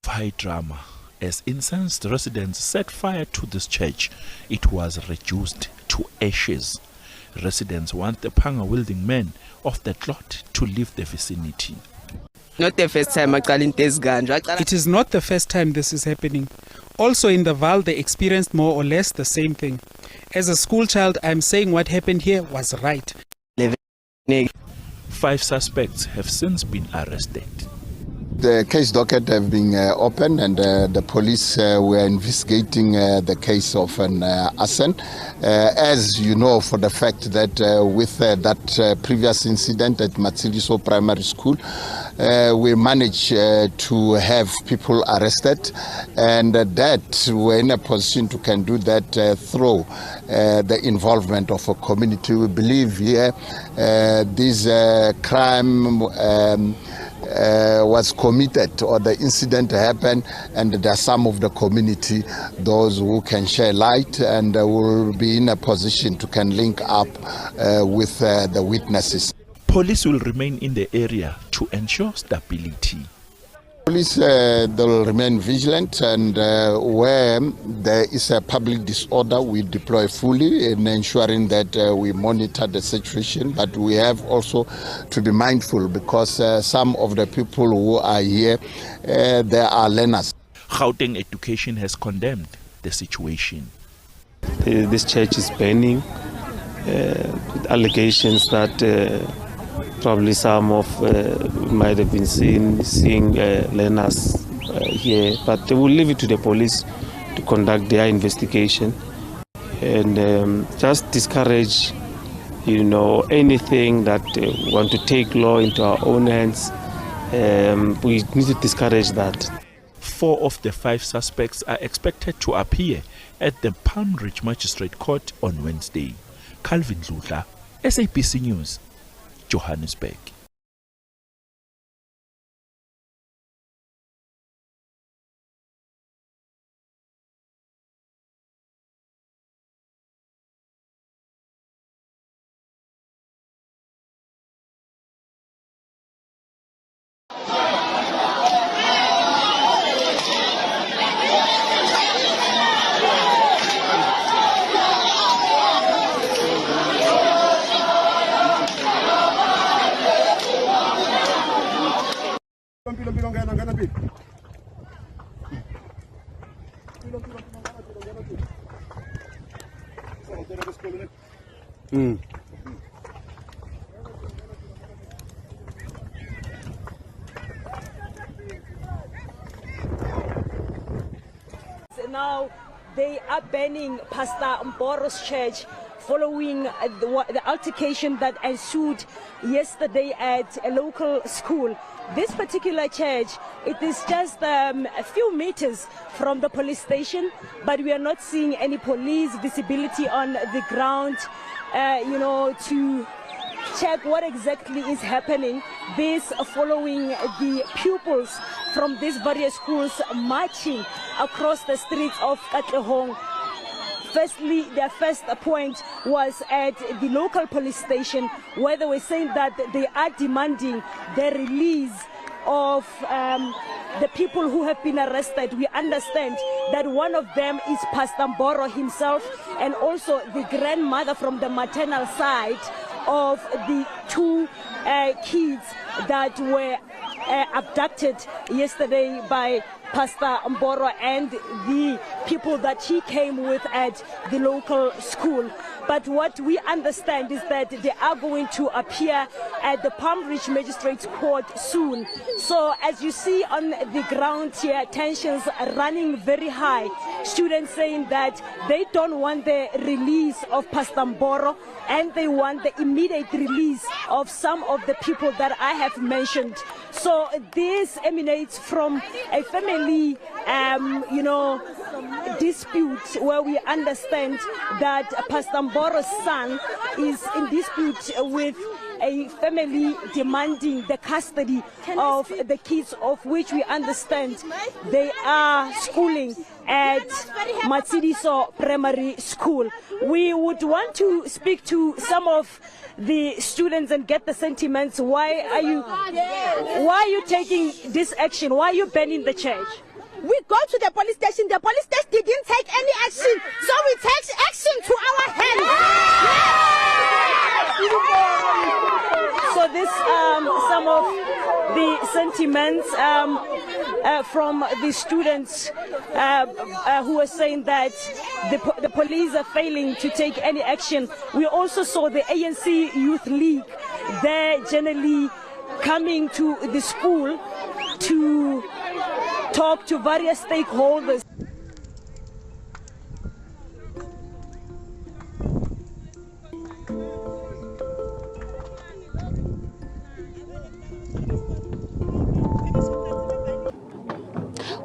High drama. As incensed residents set fire to this church, it was reduced to ashes. Residents want the Panga-wielding men of the clot to leave the vicinity. Not the first time It is not the first time this is happening. Also in the Val, they experienced more or less the same thing. As a school child, I'm saying what happened here was right. 5 suspects have since been arrested. The case docket have been opened, and the police were investigating the case of an arson. As you know, for the fact that with that previous incident at Machete Primary School, we managed to have people arrested, and that we're in a position to can do that through the involvement of a community. We believe here this crime was committed, or the incident happened, and there are some of the community, those who can share light and will be in a position to can link up with the witnesses. Police will remain in the area to ensure stability. Police they'll remain vigilant, and where there is a public disorder, we deploy fully in ensuring that we monitor the situation. But we have also to be mindful, because some of the people who are here, they are learners. Gauteng Education has condemned the situation. This church is burning, with allegations that probably some of might have been seeing learners here, but they will leave it to the police to conduct their investigation and just discourage, anything that want to take law into our own hands. We need to discourage that. 4 of the 5 suspects are expected to appear at the Palm Ridge Magistrate Court on Wednesday. Calvin Zudla, SABC News, Johannesburg. Now they are banning Pastor Mboro's church following the altercation that ensued yesterday at a local school. This particular church, it is just a few meters from the police station, but we are not seeing any police visibility on the ground, to check what exactly is happening. This following the pupils from these various schools marching across the streets of Katlehong. Firstly, their first point was at the local police station, where they were saying that they are demanding the release of the people who have been arrested. We understand that one of them is Pastor Mboro himself, and also the grandmother from the maternal side of the 2 kids that were abducted yesterday by Pastor Mboro and the people that he came with at the local school. But what we understand is that they are going to appear at the Palm Ridge Magistrates Court soon. So as you see on the ground here, tensions are running very high. Students saying that they don't want the release of Pastor Mboro, and they want the immediate release of some of the people that I have mentioned. So this emanates from a family, dispute, where we understand that Pastor Mboro's son is in dispute with a family demanding the custody of the kids, of which we understand they are schooling at Machete Primary School. We would want to speak to some of the students and get the sentiments. Why are you taking this action? Why are you banning the church? We go to the police station didn't take any action, so we take action to our hands. So this some of the sentiments from the students who are saying that the police are failing to take any action. We also saw the ANC Youth League there generally coming to the school to talk to various stakeholders.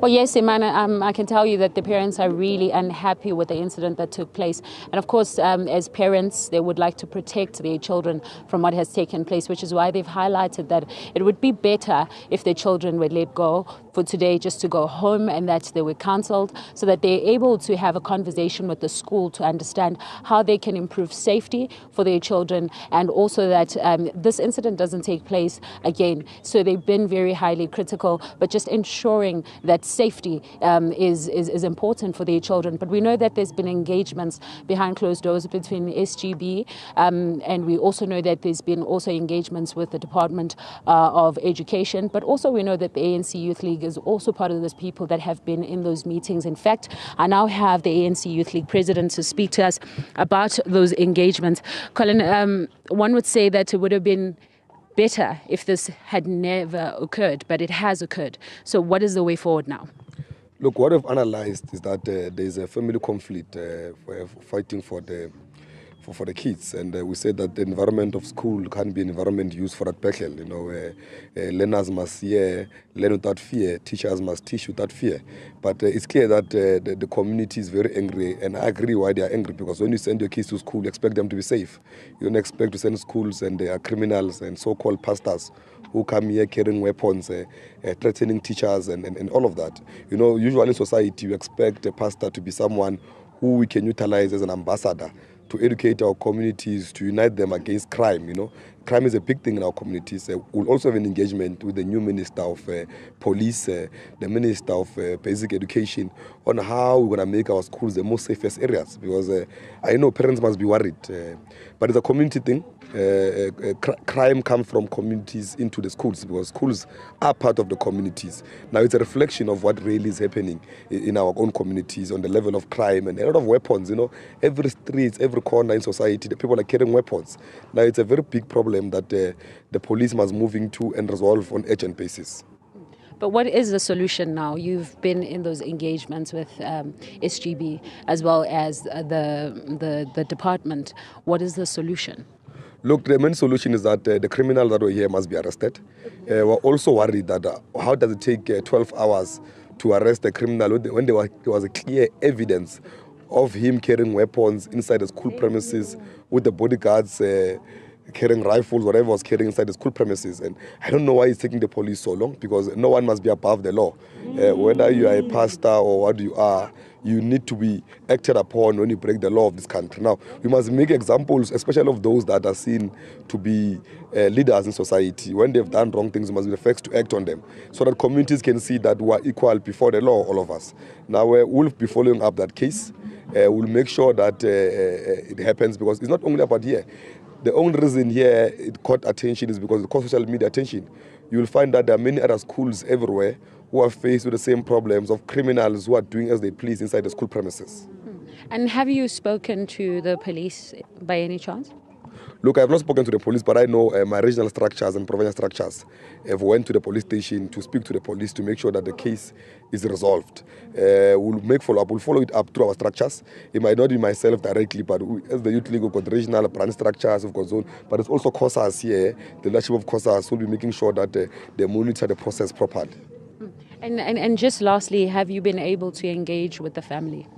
Well, yes, Imana, I can tell you that the parents are really unhappy with the incident that took place. And of course, as parents, they would like to protect their children from what has taken place, which is why they've highlighted that it would be better if their children were let go for today, just to go home, and that they were cancelled, so that they're able to have a conversation with the school to understand how they can improve safety for their children, and also that this incident doesn't take place again. So they've been very highly critical, but just ensuring that safety is important for their children. But we know that there's been engagements behind closed doors between SGB, and we also know that there's been also engagements with the Department of Education, but also we know that the ANC Youth League is also part of those people that have been in those meetings. In fact, I now have the ANC Youth League president to speak to us about those engagements. Colin, one would say that it would have been better if this had never occurred, but it has occurred. So what is the way forward now? Look, what I've analyzed is that there's a family conflict fighting for the kids, and we said that the environment of school can't be an environment used for that battle. You know, learners must learn without fear, teachers must teach without fear. But it's clear that the community is very angry, and I agree why they are angry, because when you send your kids to school, you expect them to be safe. You don't expect to send schools and they are criminals and so-called pastors who come here carrying weapons, threatening teachers and all of that. You know, usually in society, you expect a pastor to be someone who we can utilize as an ambassador to educate our communities, to unite them against crime. You know, crime is a big thing in our communities. We'll also have an engagement with the new Minister of Police, the Minister of Basic Education, on how we're going to make our schools the most safest areas. Because I know parents must be worried, but it's a community thing. Crime comes from communities into the schools, because schools are part of the communities. Now it's a reflection of what really is happening in our own communities on the level of crime and a lot of weapons. You know, every street, every corner in society, the people are carrying weapons. Now it's a very big problem that the police must move into and resolve on urgent basis. But what is the solution now? You've been in those engagements with SGB as well as the department. What is the solution? Look, the main solution is that the criminals that were here must be arrested. We're also worried that how does it take 12 hours to arrest a criminal when there was a clear evidence of him carrying weapons inside the school premises, with the bodyguards carrying rifles, whatever was carrying inside the school premises. And I don't know why it's taking the police so long, because no one must be above the law. Whether you are a pastor or what you are, you need to be acted upon when you break the law of this country. Now, we must make examples, especially of those that are seen to be leaders in society. When they've done wrong things, we must be the first to act on them, so that communities can see that we are equal before the law, all of us. Now, we'll be following up that case. We'll make sure that it happens, because it's not only about here. The only reason here it caught attention is because it caught social media attention. You will find that there are many other schools everywhere who are faced with the same problems of criminals who are doing as they please inside the school premises. And have you spoken to the police by any chance? Look, I have not spoken to the police, but I know my regional structures and provincial structures have went to the police station to speak to the police to make sure that the case is resolved. We'll make follow-up. We'll follow it up through our structures. It might not be myself directly, but as the Youth League, we've got regional branch structures, we've got zone, but it's also COSAS here. The leadership of COSAS will be making sure that they monitor the process properly. And just lastly, have you been able to engage with the family?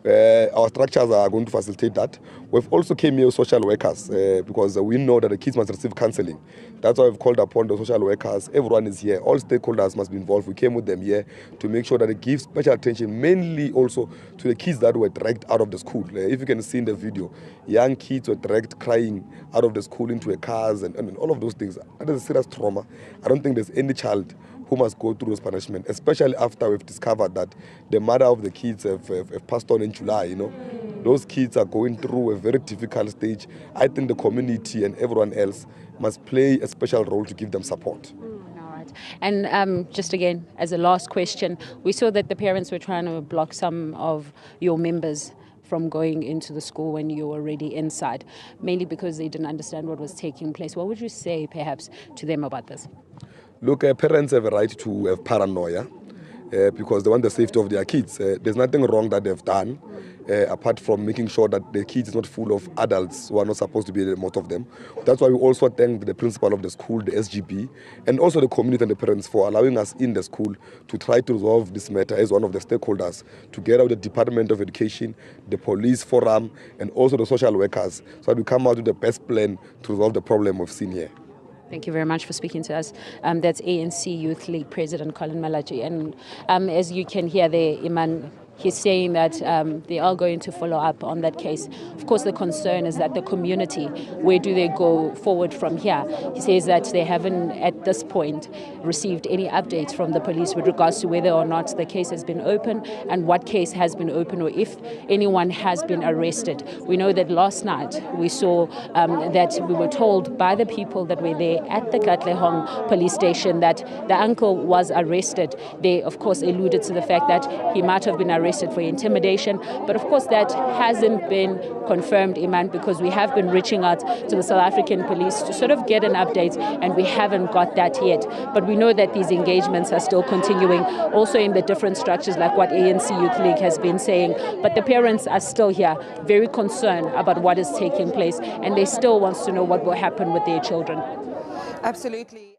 Our structures are going to facilitate that. We've also came here with social workers because we know that the kids must receive counseling. That's why we've called upon the social workers. Everyone is here. All stakeholders must be involved. We came with them here to make sure that they give special attention, mainly also to the kids that were dragged out of the school. If you can see in the video, young kids were dragged crying out of the school into a cars and all of those things. That is a serious trauma. I don't think there's any child who must go through those punishment, especially after we've discovered that the mother of the kids have passed on in July, you know. Those kids are going through a very difficult stage. I think the community and everyone else must play a special role to give them support. And just again, as a last question, we saw that the parents were trying to block some of your members from going into the school when you were already inside, mainly because they didn't understand what was taking place. What would you say, perhaps, to them about this? Look, parents have a right to have paranoia because they want the safety of their kids. There's nothing wrong that they've done, apart from making sure that the kids is not full of adults who are not supposed to be most of them. That's why we also thank the principal of the school, the SGB, and also the community and the parents for allowing us in the school to try to resolve this matter as one of the stakeholders, together with the Department of Education, the police forum, and also the social workers, so that we come out with the best plan to resolve the problem we've seen here. Thank you very much for speaking to us. That's ANC Youth League President Colin Malachi. And as you can hear there, Iman, he's saying that they are going to follow up on that case. Of course, the concern is that the community, where do they go forward from here? He says that they haven't, at this point, received any updates from the police with regards to whether or not the case has been open and what case has been open or if anyone has been arrested. We know that last night we saw that we were told by the people that were there at the Katlehong police station that the uncle was arrested. They, of course, alluded to the fact that he might have been arrested for intimidation. But of course, that hasn't been confirmed, Iman, because we have been reaching out to the South African police to sort of get an update, and we haven't got that yet. But we know that these engagements are still continuing, also in the different structures, like what ANC Youth League has been saying. But the parents are still here, very concerned about what is taking place, and they still want to know what will happen with their children. Absolutely.